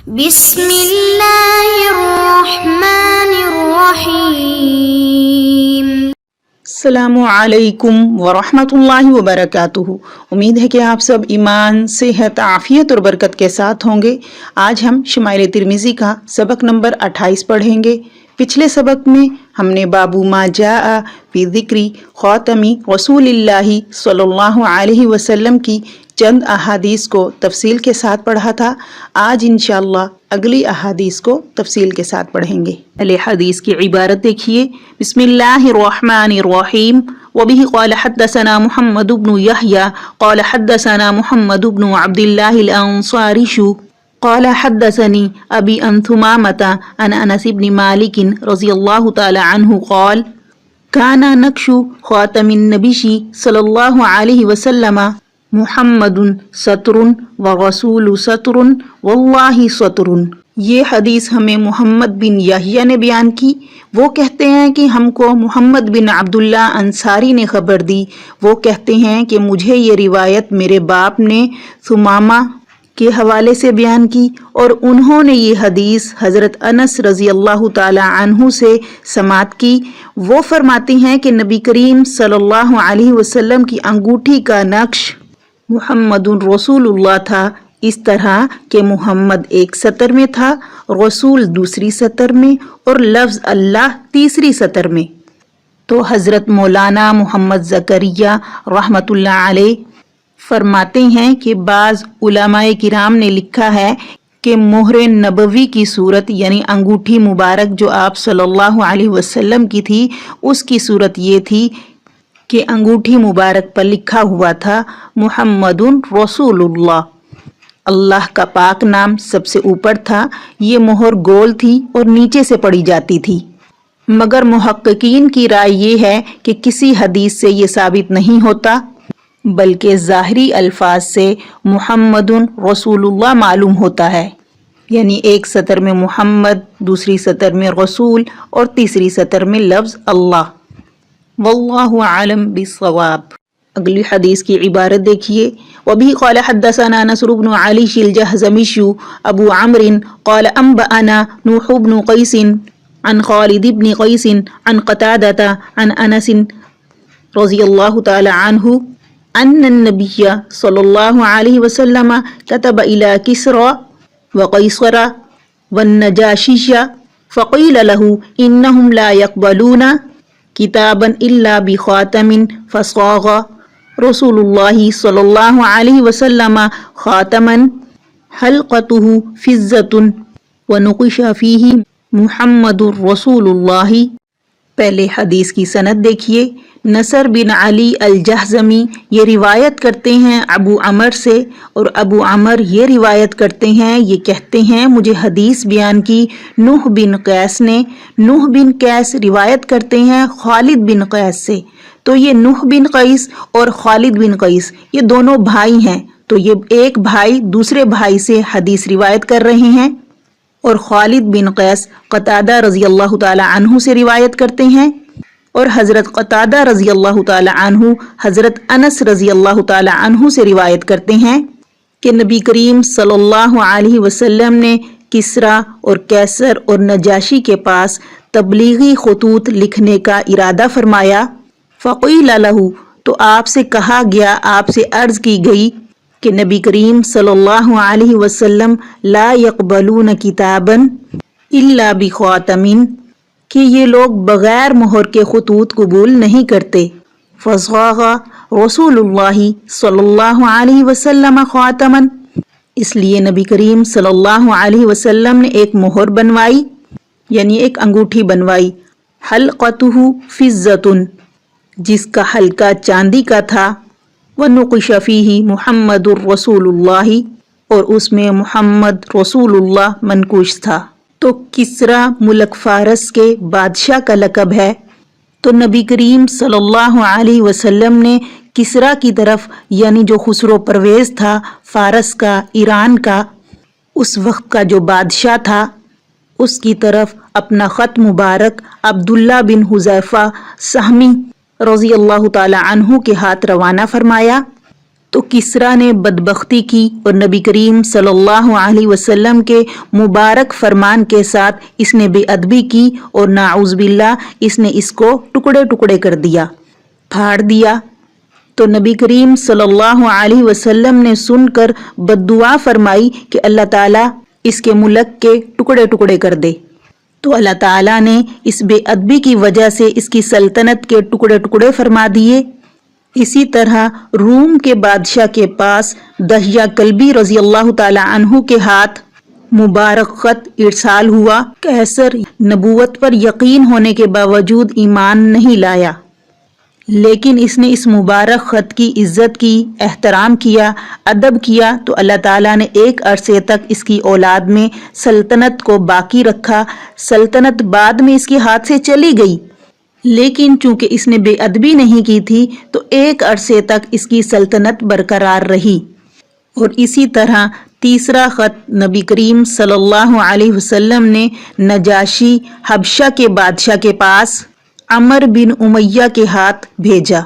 بسم اللہ الرحمن الرحیم۔ السلام علیکم ورحمۃ اللہ وبرکاتہ۔ امید ہے کہ آپ سب ایمان، صحت، عافیت اور برکت کے ساتھ ہوں گے۔ آج ہم شمائل ترمذی کا سبق نمبر 28 پڑھیں گے۔ پچھلے سبق میں ہم نے بابو ما جاء فی ذکر خاتم رسول اللہ صلی اللہ علیہ وسلم کی چند احادیث کو تفصیل کے ساتھ پڑھا تھا۔ آج انشاءاللہ اگلی احادیث کو تفصیل کے ساتھ پڑھیں گے۔ پہلے حدیث کی عبارت دیکھیے۔ بسم اللہ الرحمن الرحیم۔ وبه قال حدثنا محمد بن يحيى قال حدثنا محمد بن عبد الله الأنصاري قال حدثني أبي عن ثمامة عن أنس بن مالك رضي الله تعالى عنه قال كان نقش خاتم النبي صلى الله عليه وسلم محمد ستر ورسول ستر واللہ ستر۔ یہ حدیث ہمیں محمد بن یحییٰ نے بیان کی۔ وہ کہتے ہیں کہ ہم کو محمد بن عبداللہ انصاری نے خبر دی۔ وہ کہتے ہیں کہ مجھے یہ روایت میرے باپ نے ثمامہ کے حوالے سے بیان کی، اور انہوں نے یہ حدیث حضرت انس رضی اللہ تعالی عنہ سے سماعت کی۔ وہ فرماتے ہیں کہ نبی کریم صلی اللہ علیہ وسلم کی انگوٹھی کا نقش محمد رسول اللہ تھا، اس طرح کہ محمد ایک سطر میں تھا، رسول دوسری سطر میں، اور لفظ اللہ تیسری سطر میں۔ تو حضرت مولانا محمد زکریا رحمۃ اللہ علیہ فرماتے ہیں کہ بعض علماء کرام نے لکھا ہے کہ مہر نبوی کی صورت یعنی انگوٹھی مبارک جو آپ صلی اللہ علیہ وسلم کی تھی، اس کی صورت یہ تھی کہ انگوٹھی مبارک پر لکھا ہوا تھا محمد رسول اللہ۔ اللہ کا پاک نام سب سے اوپر تھا۔ یہ مہر گول تھی اور نیچے سے پڑی جاتی تھی، مگر محققین کی رائے یہ ہے کہ کسی حدیث سے یہ ثابت نہیں ہوتا، بلکہ ظاہری الفاظ سے محمد رسول اللہ معلوم ہوتا ہے، یعنی ایک سطر میں محمد، دوسری سطر میں رسول اور تیسری سطر میں لفظ اللہ۔ واللہ عالم بالصواب۔ اگلی حدیث کی عبارت دیکھیے۔ وبه قال حدثنا نصر بن علي الجهزمي ابو عمرو قال انبأنا نوح بن قيس عن خالد بن قيس عن قتادة عن انس رضي الله تعالى عنه ان النبي صلى الله عليه وسلم كتب الى كسرى وقيصر والنجاشي فقيل له انهم لا يقبلون کتابا الا بخاتم فصاغ رسول اللہ صلی اللہ علیہ وسلم خاتما حلقته فضة ونقش فیہ محمد رسول اللہ۔ پہلے حدیث کی سند دیکھیے۔ نصر بن علی الجہزمی یہ روایت کرتے ہیں ابو عمر سے، اور ابو عمر یہ روایت کرتے ہیں، یہ کہتے ہیں مجھے حدیث بیان کی نوح بن قیس نے۔ نوح بن قیس روایت کرتے ہیں خالد بن قیس سے۔ تو یہ نوح بن قیس اور خالد بن قیس یہ دونوں بھائی ہیں، تو یہ ایک بھائی دوسرے بھائی سے حدیث روایت کر رہے ہیں، اور خالد بن قیس قتادہ رضی اللہ تعالی عنہ سے روایت کرتے ہیں، اور حضرت قتادہ رضی اللہ تعالی عنہ حضرت انس رضی اللہ تعالی عنہ سے روایت کرتے ہیں کہ نبی کریم صلی اللہ علیہ وسلم نے کسرا اور کیسر اور نجاشی کے پاس تبلیغی خطوط لکھنے کا ارادہ فرمایا۔ فقیل لہ، تو آپ سے کہا گیا، آپ سے عرض کی گئی کہ نبی کریم صلی اللہ علیہ وسلم لا یقبلون کتابا الا بخاتم، کہ یہ لوگ بغیر مہر کے خطوط قبول نہیں کرتے۔ فصاغ رسول اللہ صلی اللہ علیہ وسلم خاتما، اس لیے نبی کریم صلی اللہ علیہ وسلم نے ایک مہر بنوائی، یعنی ایک انگوٹھی بنوائی، حلقته فضة، جس کا حلقہ چاندی کا تھا، ونقش فیہ محمد رسول اللہ، اور اس میں محمد رسول اللہ منقوش تھا۔ تو کسرا ملک فارس کے بادشاہ کا لقب ہے، تو نبی کریم صلی اللہ علیہ وسلم نے کسرا کی طرف، یعنی جو خسرو پرویز تھا فارس کا، ایران کا، اس وقت کا جو بادشاہ تھا، اس کی طرف اپنا خط مبارک عبداللہ بن حذیفہ سہمی رضی اللہ تعالی عنہ کے ہاتھ روانہ فرمایا۔ تو تو کسرا نے بدبختی کی اور نبی کریم صلی اللہ علیہ وسلم کے مبارک فرمان کے ساتھ اس نے بے ادبی کی اور نعوذ باللہ اس نے اس کو ٹکڑے ٹکڑے کر دیا، پھاڑ دیا۔ تو نبی کریم صلی اللہ علیہ وسلم نے سن کر بددعا فرمائی کہ اللہ تعالیٰ اس کے ملک کے ٹکڑے ٹکڑے کر دے۔ تو اللہ تعالیٰ نے اس بے ادبی کی وجہ سے اس کی سلطنت کے ٹکڑے ٹکڑے فرما دیے۔ اسی طرح روم کے بادشاہ کے پاس دحیہ کلبی رضی اللہ تعالی عنہ کے ہاتھ مبارک خط ارسال ہوا۔ قیصر نبوت پر یقین ہونے کے باوجود ایمان نہیں لایا، لیکن اس نے اس مبارک خط کی عزت کی، احترام کیا، ادب کیا، تو اللہ تعالیٰ نے ایک عرصے تک اس کی اولاد میں سلطنت کو باقی رکھا۔ سلطنت بعد میں اس کے ہاتھ سے چلی گئی، لیکن چونکہ اس نے بے ادبی نہیں کی تھی تو ایک عرصے تک اس کی سلطنت برقرار رہی۔ اور اسی طرح تیسرا خط نبی کریم صلی اللہ علیہ وسلم نے نجاشی حبشہ کے بادشاہ کے پاس عمر بن امیہ کے ہاتھ بھیجا۔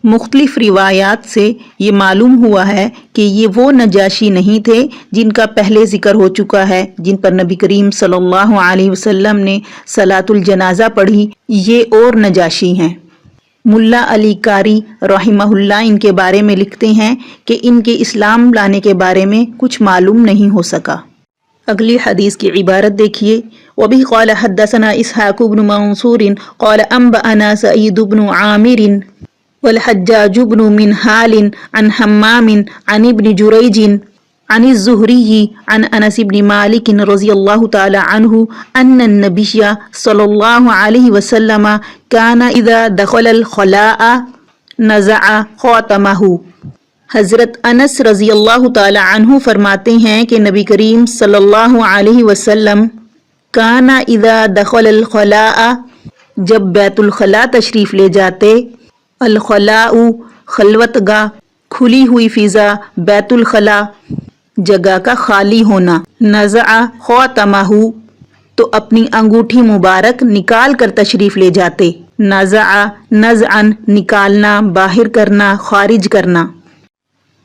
مختلف روایات سے یہ معلوم ہوا ہے کہ یہ وہ نجاشی نہیں تھے جن کا پہلے ذکر ہو چکا ہے، جن پر نبی کریم صلی اللہ علیہ وسلم نے صلاۃ الجنازہ پڑھی۔ یہ اور نجاشی ہیں۔ ملا علی قاری رحمہ اللہ ان کے بارے میں لکھتے ہیں کہ ان کے اسلام لانے کے بارے میں کچھ معلوم نہیں ہو سکا۔ اگلی حدیث کی عبارت دیکھیے۔ وَبِهِ قَالَ حَدَّثَنَا إِسْحَاقُ بْنُ مَنْصُورٍ قَالَ أَنْبَأَنَا سَعِيدُ بْنُ عَامِرٍ وَالْحَجَّاجُ بْنُ مِنْهَالٍ عَنْ حَمَّامٍ عَنِ ابْنِ جُرَيْجٍ عن الزهري عن انس بن مالك رضي الله تعالى عنه ان النبي صلى الله عليه وسلم كان اذا دخل الخلاء نزع خاتمه۔ حضرت انس رضی اللہ تعالی عنہ فرماتے ہیں کہ نبی کریم صلی اللہ علیہ وسلم کان اذا دخل الخلاء، جب بیت الخلاء تشریف لے جاتے، الخلاء خلوت گاہ، کھلی ہوئی فضا، بیت الخلاء جگہ کا خالی ہونا، نزع خاتمہ تو اپنی انگوٹھی مبارک نکال کر تشریف لے جاتے۔ نزع نزعا نکالنا، باہر کرنا، خارج کرنا۔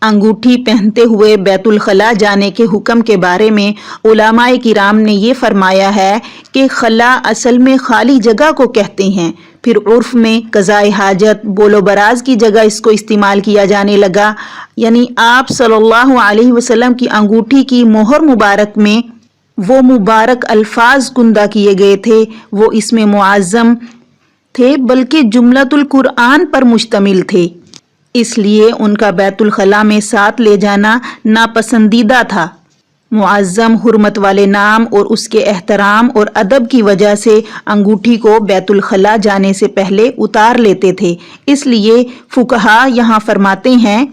انگوٹھی پہنتے ہوئے بیت الخلاء جانے کے حکم کے بارے میں علماء کرام نے یہ فرمایا ہے کہ خلا اصل میں خالی جگہ کو کہتے ہیں، پھر عرف میں قضائے حاجت، بول و براز کی جگہ اس کو استعمال کیا جانے لگا۔ یعنی آپ صلی اللہ علیہ وسلم کی انگوٹھی کی مہر مبارک میں وہ مبارک الفاظ کندہ کیے گئے تھے، وہ اس میں معظم تھے بلکہ جملۃ القرآن پر مشتمل تھے، اس لیے ان کا بیت الخلاء میں ساتھ لے جانا ناپسندیدہ تھا۔ معظم حرمت والے نام اور اس کے احترام اور ادب کی وجہ سے انگوٹھی کو بیت الخلاء جانے سے پہلے اتار لیتے تھے۔ اس لیے فقہا یہاں فرماتے ہیں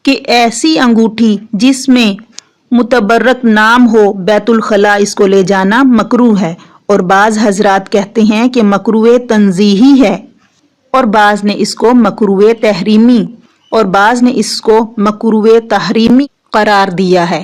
کہ ایسی انگوٹھی جس میں متبرک نام ہو بیت الخلاء اس کو لے جانا مکروہ ہے، اور بعض حضرات کہتے ہیں کہ مکروہ تنزیہی ہے، اور بعض نے اس کو مکروہ تحریمی اور بعض نے اس کو مکروہ تحریمی قرار دیا ہے۔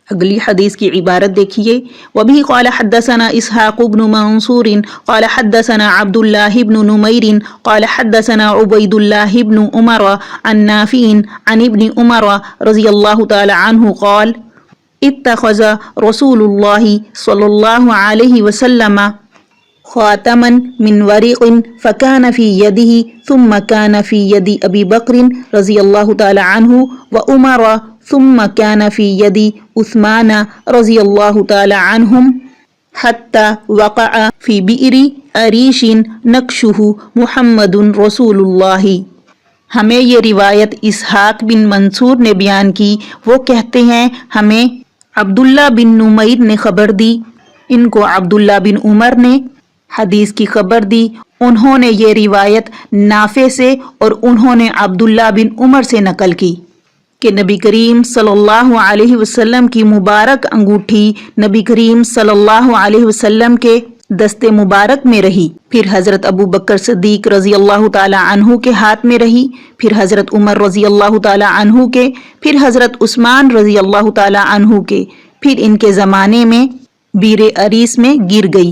اگلی حدیث کی عبارت دیکھیے۔ وَبِهِ قَالَ حَدَّثَنَا إِسْحَاقُ بْنُ مَنْصُورٍ قَالَ حَدَّثَنَا عَبْدُ اللَّهِ بْنُ نُمَيْرٍ قَالَ حَدَّثَنَا عُبَيْدُ اللَّهِ بْنُ عُمَرَ عَنْ نَافِعٍ عَنْ ابْنِ عُمَرَ رضي الله تعالى عنه قال اتخذ رسول الله صلى الله عليه وسلم خاتما من ورق فكان في يده ثم كان في يد أبي بكر رضي الله تعالى عنه وعمر ثم كان في يد عثمان رضي الله تعالى عنهم حتى وقع في بئر عريش نقشه محمد رسول الله۔ ہمیں یہ روایت اسحاق بن منصور نے بیان کی، وہ کہتے ہیں ہمیں عبداللہ بن نمیر نے خبر دی، ان کو عبداللہ بن عمر نے حدیث کی خبر دی، انہوں نے یہ روایت نافع سے اور انہوں نے عبداللہ بن عمر سے نقل کی کہ نبی کریم صلی اللہ علیہ وسلم کی مبارک انگوٹھی نبی کریم صلی اللہ علیہ وسلم کے دست مبارک میں رہی، پھر حضرت ابو بکر صدیق رضی اللہ تعالی عنہ کے ہاتھ میں رہی، پھر حضرت عمر رضی اللہ تعالی عنہ کے، پھر حضرت عثمان رضی اللہ تعالی عنہ کے، پھر ان کے زمانے میں بیر عریس میں گر گئی۔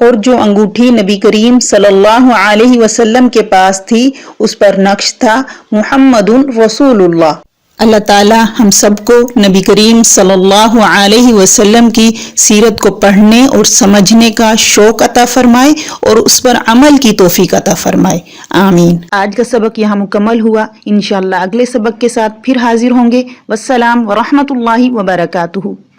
اور جو انگوٹھی نبی کریم صلی اللہ علیہ وسلم کے پاس تھی اس پر نقش تھا محمد رسول اللہ۔ اللہ تعالی ہم سب کو نبی کریم صلی اللہ علیہ وسلم کی سیرت کو پڑھنے اور سمجھنے کا شوق عطا فرمائے اور اس پر عمل کی توفیق عطا فرمائے، آمین۔ آج کا سبق یہاں مکمل ہوا، انشاءاللہ اگلے سبق کے ساتھ پھر حاضر ہوں گے۔ والسلام ورحمۃ اللہ وبرکاتہ۔